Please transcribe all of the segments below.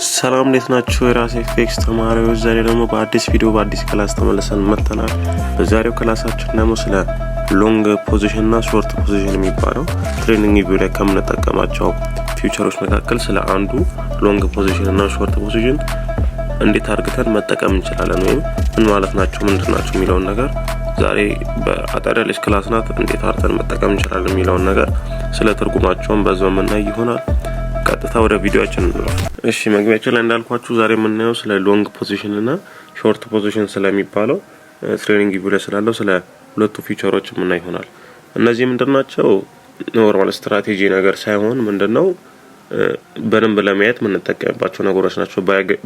ሰላም እንዴት ናችሁ? የራሴ ፊክስ ተማሪዎች ዛሬ ደግሞ በአዲስ ቪዲዮ በአዲስ ክላስ ተመልሰን መጥተናል። በዛሬው ክላሳችን ደግሞ ስለ ሎንግ ፖዚሽን እና ሾርት ፖዚሽን የሚባለው ትሬኒንግ ቪዲዮ ላይ ከምንጠቀማቸው ፊውቸሮች መካከል ስለ አንዱ ሎንግ ፖዚሽን እና ሾርት ፖዚሽን እንዴት አድርገን መጠቀም እንችላለን ወይም ምን ማለት ናቸው ምንድናቸው የሚለውን ነገር ዛሬ በአጠር ያለች ክላስ ናት። እንዴት አድርገን መጠቀም እንችላለን የሚለውን ነገር ስለ ትርጉማቸውን በዛው የምናይ ይሆናል። ቀጥታ ወደ ቪዲዮአችን እንለፍ። እሺ መግቢያችን ላይ እንዳልኳችሁ ዛሬ የምናየው ስለ ሎንግ ፖዚሽን እና ሾርት ፖዚሽን ስለሚባለው ትሬኒንግ ቪዲዮ ላይ ስላለው ስለ ሁለቱ ፊቸሮች የምናይ ይሆናል። እነዚህ ምንድናቸው? ኖርማል ስትራቴጂ ነገር ሳይሆን ምንድነው በደንብ ለማየት የምንጠቀምባቸው ነገሮች ናቸው።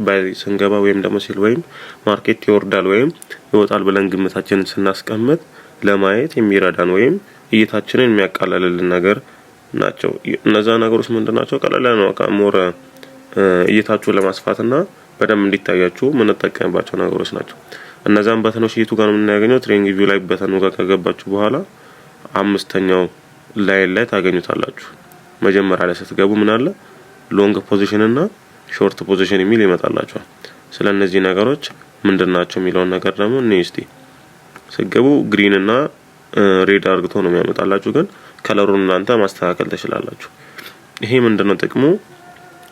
ባይ ስንገባ ወይም ደግሞ ሲል ወይም ማርኬት ይወርዳል ወይም ይወጣል ብለን ግምታችንን ስናስቀምጥ ለማየት የሚረዳን ወይም እይታችንን የሚያቃልልልን ነገር ናቸው። እነዛ ነገሮች ምንድናቸው? ቀላል ነው ሞር እይታችሁን ለማስፋትና በደንብ እንዲታያችሁ የምንጠቀምባቸው ነገሮች ናቸው። እነዛን በተኖች የቱ ጋር የምናገኘው ትሬኒንግ ቪው ላይ በተኑ ጋር ከገባችሁ በኋላ አምስተኛው ላይን ላይ ታገኙታላችሁ። መጀመሪያ ላይ ስትገቡ ምን አለ ሎንግ ፖዚሽን እና ሾርት ፖዚሽን የሚል ይመጣላችኋል። ስለነዚህ ነገሮች ምንድናቸው የሚለውን ነገር ደግሞ እስቲ ስትገቡ ግሪን እና ሬድ አርግቶ ነው የሚያመጣላችሁ፣ ግን ከለሩን እናንተ ማስተካከል ትችላላችሁ። ይሄ ምንድነው ጥቅሙ?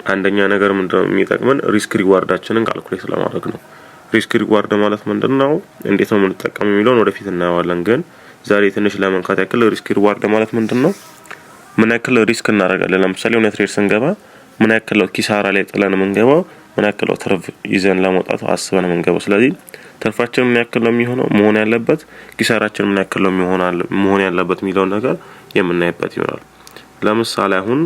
አንደኛ ነገር ምንድነው የሚጠቅመን ሪስክ ሪዋርዳችንን ካልኩሌት ለማድረግ ነው። ሪስክ ሪዋርድ ማለት ምንድነው እንዴት ነው የምንጠቀመው የሚለውን ወደፊት እናየዋለን። ግን ዛሬ ትንሽ ለመንካት ያክል ሪስክ ሪዋርድ ማለት ምንድነው? ምን ያክል ሪስክ እናደርጋለን? ለምሳሌ ሆነ ትሬድ ስንገባ ምን ያክል ኪሳራ ላይ ጥለን የምንገባው፣ ምን ያክል ትርፍ ይዘን ለመውጣት አስበን የምንገባው። ስለዚህ ትርፋችን ምን ያክል ነው የሚሆነው መሆን ያለበት፣ ኪሳራችን ምን ያክል ነው መሆን ያለበት የሚለውን ነገር የምናይበት ይሆናል። ለምሳሌ አሁን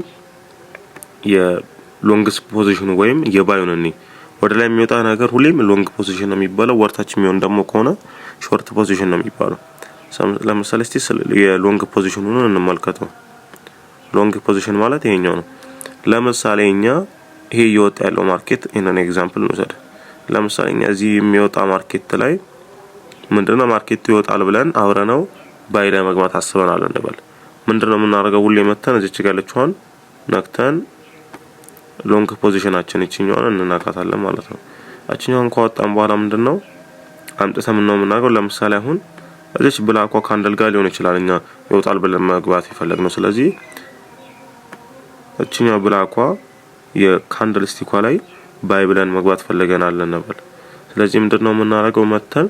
የሎንግስ ፖዚሽን ወይም የባዩን ወደ ላይ የሚወጣ ነገር ሁሌም ሎንግ ፖዚሽን ነው የሚባለው። ወርታች የሚሆን ደግሞ ከሆነ ሾርት ፖዚሽን ነው የሚባለው። ለምሳሌ እስቲ የሎንግ ፖዚሽኑን እንመልከተው። ሎንግ ፖዚሽን ማለት ይሄኛው ነው። ለምሳሌ እኛ ይሄ እየወጣ ያለው ማርኬት ኢነን ኤግዛምፕል እንውሰድ። ለምሳሌ እኛ እዚህ የሚወጣ ማርኬት ላይ ምንድነው ማርኬቱ ይወጣል ብለን አብረነው ባይ ላይ መግባት አስበናል እንበል። ምንድነው የምናደርገው? ሁሌ መተን እዚች ጋር ያለችውን ነክተን ሎንግ ፖዚሽናችን እቺኛውን እንናካታለን ማለት ነው። እቺኛውን ከወጣን በኋላ ምንድነው አምጥተን ነው የምናደርገው? ለምሳሌ አሁን እዚች ብላኳ ካንደል ጋር ሊሆን ይችላል እኛ ይወጣል ብለን መግባት የፈለግነው። ስለዚህ እቺኛው ብላኳ የካንደል ስቲኳ ላይ ባይ ብለን መግባት ፈልገናል እንበል። ስለዚህ ምንድነው የምናደርገው? መተን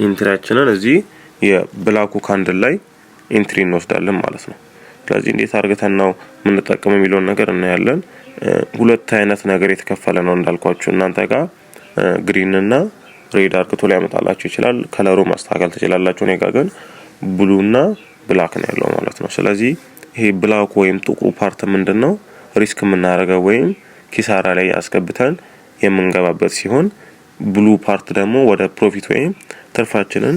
ኢንትሪያችንን እዚህ የብላኩ ካንደል ላይ ኢንትሪ እንወስዳለን ማለት ነው። ስለዚህ እንዴት አድርገን ነው የምንጠቀመው የሚለውን ነገር እናያለን። ሁለት አይነት ነገር የተከፈለ ነው እንዳልኳችሁ። እናንተ ጋር ግሪን እና ሬድ አርግቶ ላይ ያመጣላችሁ ይችላል። ከለሩ ማስተካከል ትችላላችሁ። እኔ ጋር ግን ብሉ እና ብላክ ነው ያለው ማለት ነው። ስለዚህ ይሄ ብላክ ወይም ጥቁሩ ፓርት ምንድነው ሪስክ የምናደርገው ወይም ኪሳራ ላይ ያስገብተን የምንገባበት ሲሆን፣ ብሉ ፓርት ደግሞ ወደ ፕሮፊት ወይም ትርፋችንን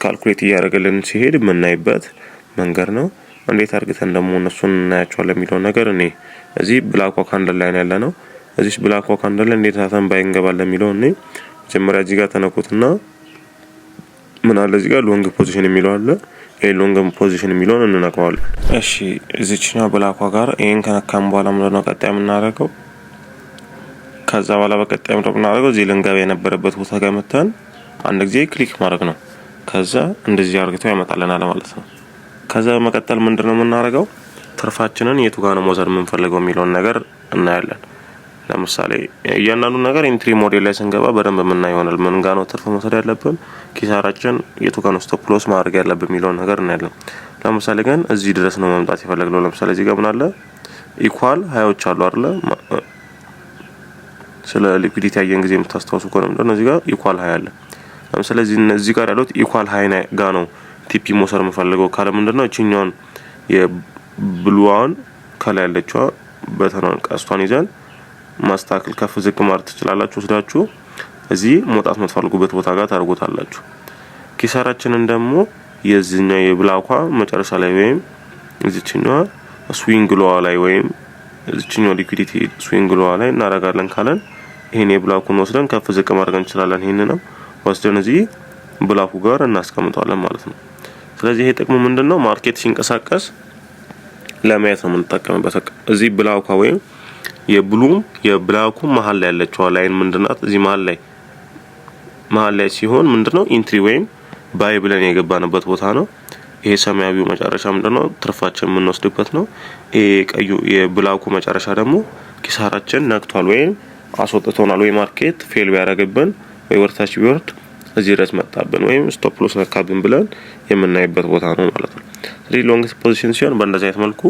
ካልኩሌት እያደረገልን ሲሄድ የምናይበት መንገድ ነው። እንዴት አድርገን ደግሞ እነሱን እናያቸዋለን የሚለው ነገር እኔ እዚህ ብላክ ካንደል ላይ ያለ ነው። እዚህ ብላክ ካንደል ላይ እንዴት አተን ባይ እንገባለን የሚለው እኔ መጀመሪያ እዚህ ጋር ተነኩትና ምን አለ እዚህ ጋር ሎንግ ፖዚሽን የሚለው አለ። ይሄ ሎንግ ፖዚሽን የሚለውን እንነካዋለን። እሺ እዚህኛው ብላክ ጋር ይሄን ከነካም በኋላ ምንድነው ቀጣይ የምናደርገው? ከዛ በኋላ በቀጣይ ምንድነው የምናደርገው? እዚህ ልንገባ የነበረበት ቦታ ጋር መተን አንድ ጊዜ ክሊክ ማድረግ ነው። ከዛ እንደዚህ አድርገው ያመጣልናል ማለት ነው። ከዛ በመቀጠል ምንድነው የምናደርገው? ትርፋችንን የቱ ጋር ነው መውሰድ የምንፈልገው የሚለውን ነገር እናያለን። ለምሳሌ እያንዳንዱ ነገር ኢንትሪ ሞዴል ላይ ስንገባ በደንብ የምናየው ይሆናል። ምን ጋር ነው ትርፍ መውሰድ ያለብን፣ ኪሳራችን የቱ ጋር ነው ስቶፕ ሎስ ማድረግ ያለብን የሚለውን ነገር እናያለን። ለምሳሌ ግን እዚህ ድረስ ነው መምጣት የፈለግነው። ለምሳሌ እዚህ ጋር ምን አለ ኢኳል ሃዮች አሉ አይደል? ስለ ሊኩዊዲቲ ያየን ጊዜ የምታስታውሱ ከሆነ ምንድነው እዚህ ጋር ኢኳል ሃይ አለ። ለምሳሌ እዚህ ጋር ያሉት ኢኳል ሃይ ጋር ነው ቲፒ መውሰድ የምፈልገው ካለ ምንድነው እቺኛውን የብሉዋን ከላይ ያለችው በተናን ቀስቷን ይዘን ማስተካከል ከፍ ዝቅ ማድረግ ትችላላችሁ። ወስዳችሁ እዚህ መውጣት የምትፈልጉበት ቦታ ጋር ታርጉታላችሁ። ኪሳራችንን ደግሞ የዚህኛው የብላኳ መጨረሻ ላይ ወይም እዚህኛው ስዊንግ ሎዋ ላይ ወይም እዚህኛው ሊኩዊዲቲ ስዊንግ ሎዋ ላይ እናረጋለን ካለን ይሄን የብላኩን ወስደን ከፍ ዝቅ ማድረግ እንችላለን። ይሄንንም ወስደን እዚህ ብላኩ ጋር እናስቀምጣለን ማለት ነው። ስለዚህ ይሄ ጥቅሙ ምንድነው? ማርኬት ሲንቀሳቀስ ለማየት ነው የምንጠቀምበት። እዚህ ብላኳ ወይም የብሉም የብላኩም መሃል ላይ ያለችው ላይን ምንድናት? እዚህ መሃል ላይ ሲሆን ምንድነው ኢንትሪ ወይም ባይ ብለን የገባንበት ቦታ ነው። ይሄ ሰማያዊው መጨረሻ ምንድነው? ትርፋችን የምንወስድበት ነው። ይሄ ቀዩ የብላኩ መጨረሻ ደግሞ ኪሳራችን ነክቷል ወይም አስወጥቶናል ወይ ማርኬት ፌል ቢያደርግብን ወይ ወርታች ቢወርድ እዚህ ድረስ መጣብን ወይም ስቶፕ ሎስ ነካብን ብለን የምናይበት ቦታ ነው ማለት ነው። ስለዚህ ሎንግ ፖዚሽን ሲሆን በእንደዚህ አይነት መልኩ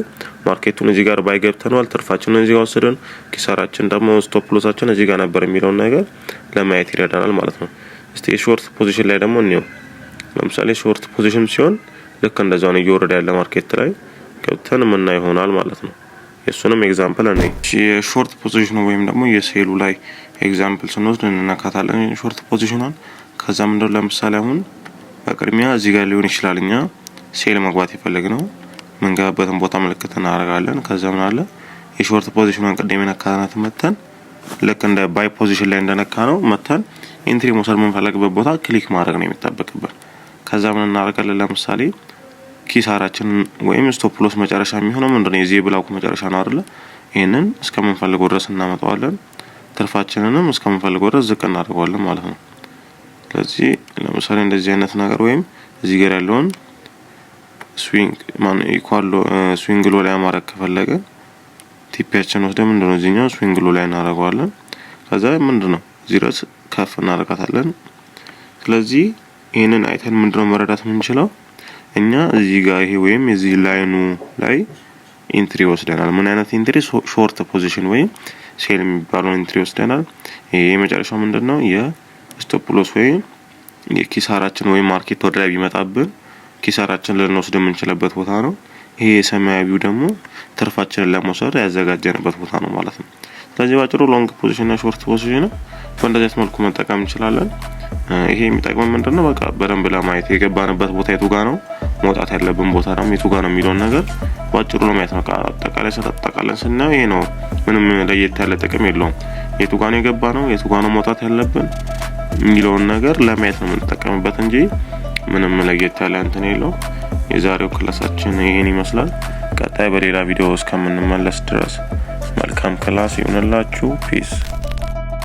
ማርኬቱን እዚህ ጋር ባይ ገብተናል፣ ትርፋችንን እዚህ ጋር ወሰደን፣ ኪሳራችን ደግሞ ስቶፕ ሎሳችን እዚህ ጋር ነበር የሚለውን ነገር ለማየት ይረዳናል ማለት ነው። እስቲ የሾርት ፖዚሽን ላይ ደግሞ እንየው። ለምሳሌ ሾርት ፖዚሽን ሲሆን ልክ እንደዛው ነው እየወረደ ያለ ማርኬት ላይ ገብተን ምን ይሆናል ማለት ነው። የሱንም ኤግዛምፕል እኔ የሾርት ፖዚሽኑ ወይም ደግሞ የሴሉ ላይ ኤግዛምፕል ስንወስድ እንነካታለን ሾርት ፖዚሽኑን። ከዛ ምንድነው ለምሳሌ አሁን በቅድሚያ እዚህ ጋር ሊሆን ይችላል እኛ ሴል መግባት የፈለግነው መንገባበትን ቦታ ምልክት እናደርጋለን። ከዛ ምን አለ የሾርት ፖዚሽኑን ቅድም የነካናት መተን ልክ እንደ ባይ ፖዚሽን ላይ እንደነካ ነው መተን ኢንትሪ መውሰድ የምንፈልግበት ቦታ ክሊክ ማድረግ ነው የሚጠበቅብን። ከዛ ምን እናደርጋለን ለምሳሌ ኪሳራችን ወይም ስቶፕ ሎስ መጨረሻ የሚሆነው ምንድነው የዚህ ብላኩ መጨረሻ ነው አይደል? ይሄንን እስከምንፈልገው ድረስ እናመጣዋለን። ትርፋችንንም እስከምንፈልገው ድረስ ዝቅ እናደርገዋለን ማለት ነው። ስለዚህ ለምሳሌ እንደዚህ አይነት ነገር ወይም እዚህ ጋር ያለውን ስዊንግ ሎ ላይ ማድረግ ከፈለገ ቲፒያችን ወስደን ምንድነው እዚህኛው ስዊንግ ሎ ላይ እናደርገዋለን። ከዛ ምንድነው እዚህ ድረስ ከፍ እናደርጋታለን። ስለዚህ ይሄንን አይተን ምንድነው መረዳት የምንችለው እኛ እዚህ ጋር ይሄ ወይም እዚህ ላይኑ ላይ ኢንትሪ ወስደናል። ምን አይነት ኢንትሪ? ሾርት ፖዚሽን ወይም ሴል የሚባለውን ኢንትሪ ወስደናል። ይሄ የመጨረሻው ምንድነው የስቶፕ ሎስ ወይም የኪሳራችን ወይም ማርኬት ወደ ላይ ቢመጣብን ኪሳራችን ልንወስድ የምንችልበት ቦታ ነው። ይሄ ሰማያዊው ደግሞ ትርፋችንን ለመውሰድ ያዘጋጀንበት ቦታ ነው ማለት ነው። ስለዚህ ባጭሩ ሎንግ ፖዚሽን እና ሾርት ፖዚሽን በእንደዚህ መልኩ መጠቀም እንችላለን። ይሄ የሚጠቅመን ምንድነው በቃ በደንብ ለማየት የገባንበት ቦታ የቱ ጋር ነው፣ መውጣት ያለብን ቦታ ደግሞ የቱ ጋር ነው የሚለውን ነገር ባጭሩ ለማየት ነው። አጠቃላይ ስናየው ይሄ ነው። ምንም ለየት ያለ ጥቅም የለውም። የቱ ጋር ነው የገባ ነው፣ የቱ ጋር ነው መውጣት ያለብን የሚለውን ነገር ለማየት ነው የምንጠቀምበት እንጂ ምንም ለየት ያለ እንትን የለውም። የዛሬው ክላሳችን ይሄን ይመስላል። ቀጣይ በሌላ ቪዲዮ እስከምንመለስ ድረስ መልካም ክላስ ይሁንላችሁ። ፒስ